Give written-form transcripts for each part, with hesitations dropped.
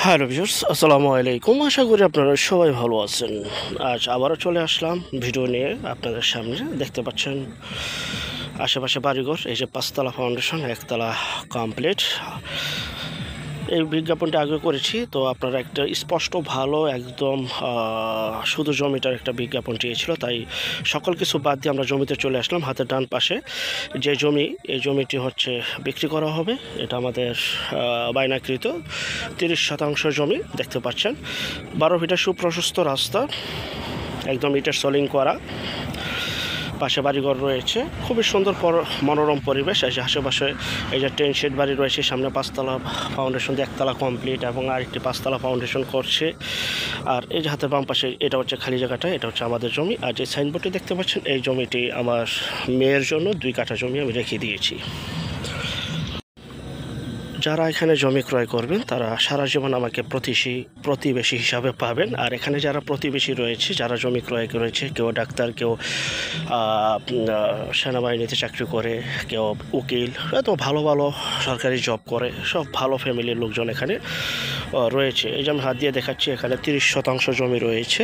Hello viewers, আসসালামু আলাইকুম। আশা করি আপনারা সবাই ভালো আছেন। আজ আবারও চলে আসলাম ভিডিও নিয়ে আপনাদের সামনে। দেখতে পাচ্ছেন আশেপাশে বাড়িঘর, এই যে 5তলা ফাউন্ডেশন, 1তলা কমপ্লিট। এই বিজ্ঞাপনটা আগে করেছি, তো আপনারা একটা স্পষ্ট ভালো একদম শুধু জমিটার একটা বিজ্ঞাপন চেয়েছিল, তাই সকল কিছু বাদ দিয়ে আমরা জমিতে চলে আসলাম। হাতের ডান পাশে যে জমি, এই জমিটি হচ্ছে বিক্রি করা হবে। এটা আমাদের বায়নাকৃত 30% জমি। দেখতে পাচ্ছেন 12 ফিটের সুপ্রশস্ত রাস্তা, একদম ইটের সলিং করা, পাশে বাড়িঘর রয়েছে, খুবই সুন্দর মনোরম পরিবেশ। এই যে আশেপাশে এই যে 10 শেড বাড়ি রয়েছে, সামনে 5তলা ফাউন্ডেশন দিয়ে 1তলা কমপ্লিট এবং আরেকটি 5তলা ফাউন্ডেশন করছে। আর এই যে হাতের বাম পাশে এটা হচ্ছে খালি জায়গাটা, এটা হচ্ছে আমাদের জমি। আর যে সাইনবোর্ডটি দেখতে পাচ্ছেন, এই জমিটি আমার মেয়ের জন্য 2 কাঠা জমি আমি রেখে দিয়েছি। যারা এখানে জমি ক্রয় করবেন তারা সারা জীবন আমাকে প্রতিবেশী হিসাবে পাবেন। আর এখানে যারা প্রতিবেশী রয়েছে, যারা জমি ক্রয় করেছে, কেউ ডাক্তার, কেউ সেনাবাহিনীতে চাকরি করে, কেউ উকিল, এত ভালো ভালো সরকারি জব করে, সব ভালো ফ্যামিলির লোকজন এখানে রয়েছে। এই যে আমি হাত দিয়ে দেখাচ্ছি, এখানে 30% জমি রয়েছে।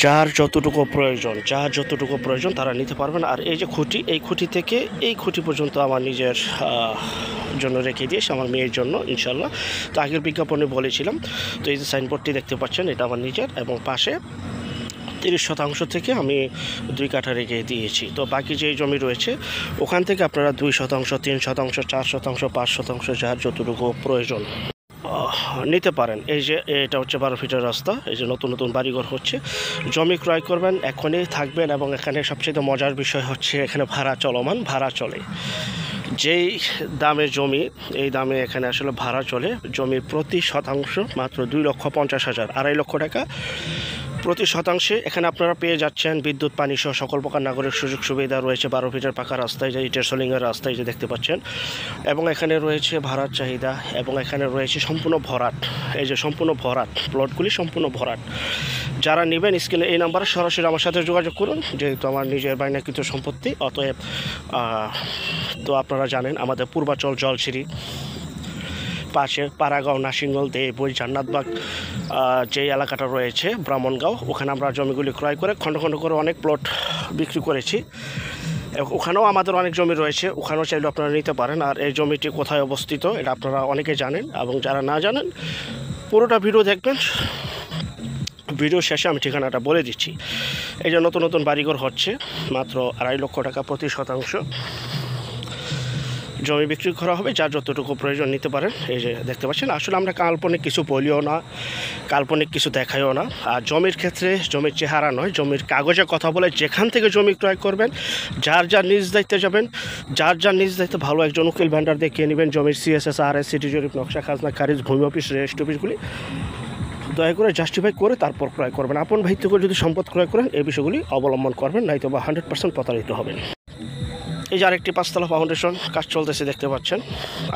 যার যতটুকু প্রয়োজন তারা নিতে পারবেন। আর এই যে খুঁটি, এই খুঁটি থেকে এই খুঁটি পর্যন্ত আমার নিজের জন্য রেখে দিয়েছি, আমার মেয়ের জন্য ইনশাল্লাহ। তো আগের বিজ্ঞাপনে বলেছিলাম। তো এই যে সাইনবোর্ডটি দেখতে পাচ্ছেন, এটা আমার নিজের, এবং পাশে 30% থেকে আমি 2 কাঠা রেখে দিয়েছি। তো বাকি যে জমি রয়েছে ওখান থেকে আপনারা 2%, 3%, 4%, 5%, যার যতটুকু প্রয়োজন নিতে পারেন। এই যে এটা হচ্ছে 12 ফিটের রাস্তা, এই যে নতুন নতুন বাড়িঘর হচ্ছে। জমি ক্রয় করবেন, এখনই থাকবেন। এবং এখানে সবচেয়ে মজার বিষয় হচ্ছে এখানে ভাড়া চলমান, ভাড়া চলে। যেই দামে জমি, এই দামে এখানে আসলে ভাড়া চলে। জমির প্রতি শতাংশ মাত্র 2,50,000, 2.5 লক্ষ টাকা প্রতি শতাংশে এখানে আপনারা পেয়ে যাচ্ছেন বিদ্যুৎ, পানি সহ সকল প্রকার নাগরিক সুযোগ সুবিধা রয়েছে। 12 ফিটের পাকা রাস্তায়, যে ইটের সোলিংয়ের রাস্তায় যে দেখতে পাচ্ছেন। এবং এখানে রয়েছে ভাড়ার চাহিদা, এবং এখানে রয়েছে সম্পূর্ণ ভরাট। এই যে সম্পূর্ণ ভরাট, প্লটগুলি সম্পূর্ণ ভরাট। যারা নেবেন স্ক্রিনে এই নাম্বারে সরাসরি আমার সাথে যোগাযোগ করুন, যেহেতু আমার নিজের বায়নাকৃত সম্পত্তি। অতএব তো আপনারা জানেন আমাদের পূর্বাচল, জলছিরি, পাশে পাড়াগাঁও, নাসিংগল, দেবই, জান্নাতবাগ যে এলাকাটা রয়েছে ব্রাহ্মণগাঁও, ওখানে আমরা জমিগুলি ক্রয় করে খণ্ড খণ্ড করে অনেক প্লট বিক্রি করেছি। ওখানেও আমাদের অনেক জমি রয়েছে, ওখানেও চাইলে আপনারা নিতে পারেন। আর এই জমিটি কোথায় অবস্থিত এটা আপনারা অনেকে জানেন, এবং যারা না জানেন পুরোটা ভিডিও দেখবেন। ভিডিও শেষে আমি ঠিকানাটা বলে দিচ্ছি। এই যে নতুন নতুন বাড়িঘর হচ্ছে, মাত্র 2.5 লক্ষ টাকা প্রতি শতাংশ জমি বিক্রি করা হবে। যার যতটুকু প্রয়োজন নিতে পারেন। এই যে দেখতে পাচ্ছেন, আসলে আমরা কাল্পনিক কিছু বলিও না, কাল্পনিক কিছু দেখাইও না। আর জমির ক্ষেত্রে জমির চেহারা নয়, জমির কাগজে কথা বলে যেখান থেকে জমি ক্রয় করবেন, যার নিজ দায়িত্বে যাবেন, যার নিজ দায়িত্বে ভালো একজন উকিল ভেন্ডার দেখিয়ে নেবেন। জমির CSS, RS, সিটি জরিপ, নকশা, খাজনা খারিজ, ভূমি অফিস, রেজিস্ট্রি অফিসগুলি দয়া করে জাস্টিফাই করে তারপর ক্রয় করবেন। আপন ভাই থেকে যদি সম্পদ ক্রয় করেন এই বিষয়গুলি অবলম্বন করবেন, নয়তো বা 100% প্রতারিত হবেন। এই যে আরেকটি 5তলা ফাউন্ডেশন কাজ চলতেছে, দেখতে পাচ্ছেন।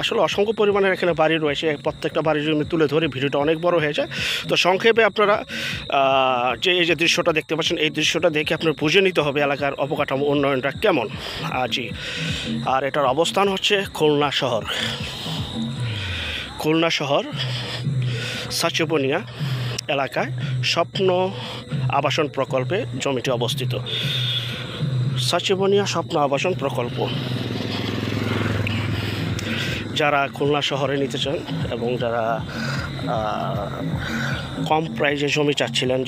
আসলে অসংখ্য পরিমাণের এখানে বাড়ি রয়েছে, প্রত্যেকটা বাড়ির জমি তুলে ধরে ভিডিওটা অনেক বড় হয়ে যায়। তো সংক্ষেপে আপনারা এই যে দৃশ্যটা দেখতে পাচ্ছেন, এই দৃশ্যটা দেখে আপনার বুঝে নিতে হবে এলাকার অবকাঠামো উন্নয়নটা কেমন। জি, আর এটার অবস্থান হচ্ছে খুলনা শহর সাচেবনিয়া এলাকায় স্বপ্ন আবাসন প্রকল্পে জমিটি অবস্থিত। সাচেবনিয়া স্বপ্ন আবাসন প্রকল্প। যারা খুলনা শহরে নিতে চান এবং যারা কম প্রাইজে জমি চাচ্ছিলেন,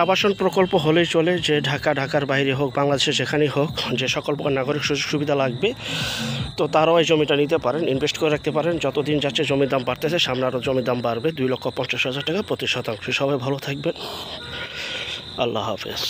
আবাসন প্রকল্প হলেই চলে, যে ঢাকার বাইরে হোক, বাংলাদেশে যেখানেই হোক, যে সকল প্রকার নাগরিক সুযোগ সুবিধা লাগবে, তো তারাও এই জমিটা নিতে পারেন, ইনভেস্ট করে রাখতে পারেন। যতদিন যাচ্ছে জমির দাম বাড়তেছে, সামনে আরও জমির দাম বাড়বে। 2,50,000 টাকা প্রতি শতাংশ। সবাই ভালো থাকবেন, আল্লাহ হাফেজ।